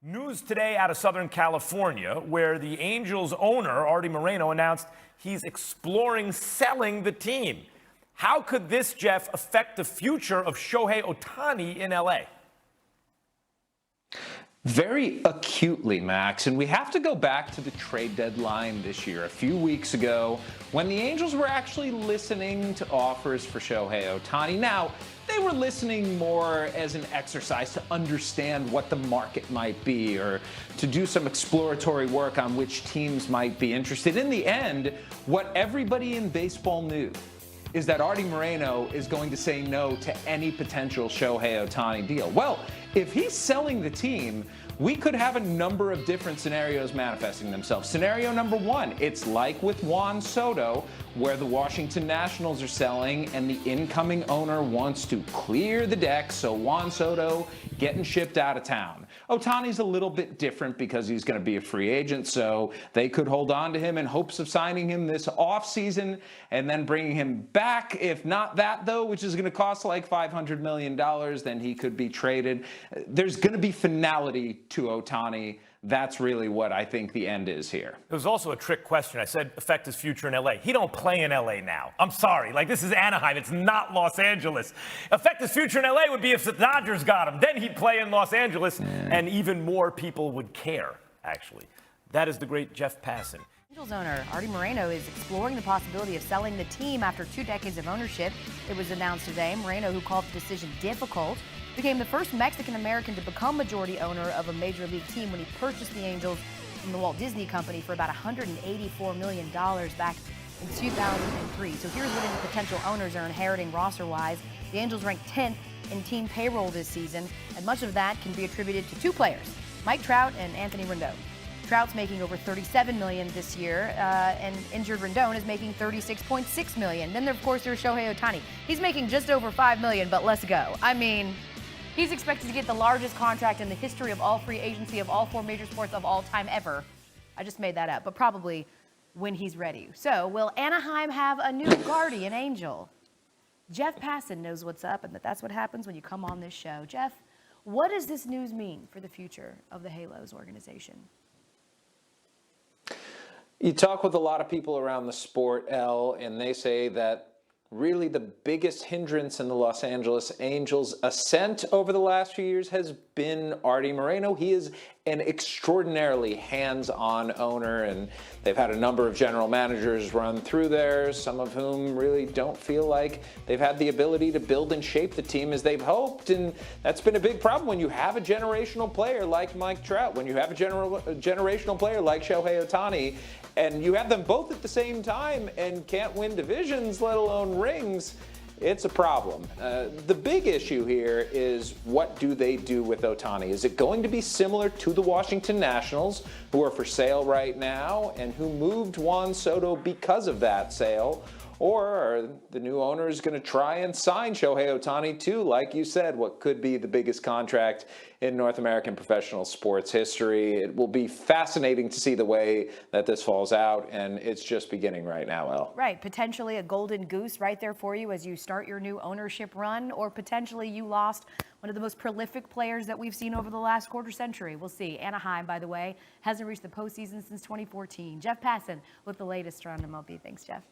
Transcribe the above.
News today out of Southern California, where the Angels owner, Artie Moreno, announced he's exploring selling the team. How could this, Jeff, affect the future of Shohei Ohtani in LA? Very acutely, Max, and we have to go back to the trade deadline this year, a few weeks ago, when the Angels were actually listening to offers for Shohei Ohtani. Now, they were listening more as an exercise to understand what the market might be or to do some exploratory work on which teams might be interested. In the end, what everybody in baseball knew is that Artie Moreno is going to say no to any potential Shohei Ohtani deal. Well, if he's selling the team, we could have a number of different scenarios manifesting themselves. Scenario number one, it's like with Juan Soto, where the Washington Nationals are selling and the incoming owner wants to clear the deck, so Juan Soto getting shipped out of town. Ohtani's a little bit different because he's going to be a free agent, so they could hold on to him in hopes of signing him this offseason and then bringing him back. If not that, though, which is going to cost like $500 million, then he could be traded. There's going to be finality to Ohtani. That's really what I think the end is here. It was also a trick question. I said affect his future in LA. He don't play in LA now. I'm sorry. Like, this is Anaheim. It's not Los Angeles. Affect his future in LA would be if the Dodgers got him. Then he'd play in Los Angeles, and even more people would care, actually. That is the great Jeff Passan. Angels owner Artie Moreno is exploring the possibility of selling the team after 2 decades of ownership. It was announced today. Moreno, who called the decision difficult, became the first Mexican-American to become majority owner of a major league team when he purchased the Angels from the Walt Disney Company for about $184 million back in 2003. So here's what his potential owners are inheriting roster-wise. The Angels ranked 10th in team payroll this season, and much of that can be attributed to 2 players, Mike Trout and Anthony Rendon. Trout's making over $37 million this year, and injured Rendon is making $36.6 million. Then, of course, there's Shohei Ohtani. He's making just over $5 million, but let's go. I mean, he's expected to get the largest contract in the history of all free agency of all 4 major sports of all time ever. I just made that up, but probably when he's ready. So, will Anaheim have a new guardian angel? Jeff Passan knows what's up, and that's what happens when you come on this show. Jeff, what does this news mean for the future of the Halos organization? You talk with a lot of people around the sport, Elle, and they say that really the biggest hindrance in the Los Angeles Angels' ascent over the last few years has been Artie Moreno. He is an extraordinarily hands-on owner, and they've had a number of general managers run through there, some of whom really don't feel like they've had the ability to build and shape the team as they've hoped, and that's been a big problem when you have a generational player like Mike Trout, when you have a generational player like Shohei Ohtani, and you have them both at the same time and can't win divisions, let alone rings. It's a problem. The big issue here is, what do they do with Ohtani? Is it going to be similar to the Washington Nationals, who are for sale right now and who moved Juan Soto because of that sale? Or are the new owners going to try and sign Shohei Ohtani to, like you said, what could be the biggest contract in North American professional sports history? It will be fascinating to see the way that this falls out, and it's just beginning right now, Elle. Right, potentially a golden goose right there for you as you start your new ownership run, or potentially you lost one of the most prolific players that we've seen over the last quarter century. We'll see. Anaheim, by the way, hasn't reached the postseason since 2014. Jeff Passan with the latest around MLB. Thanks, Jeff.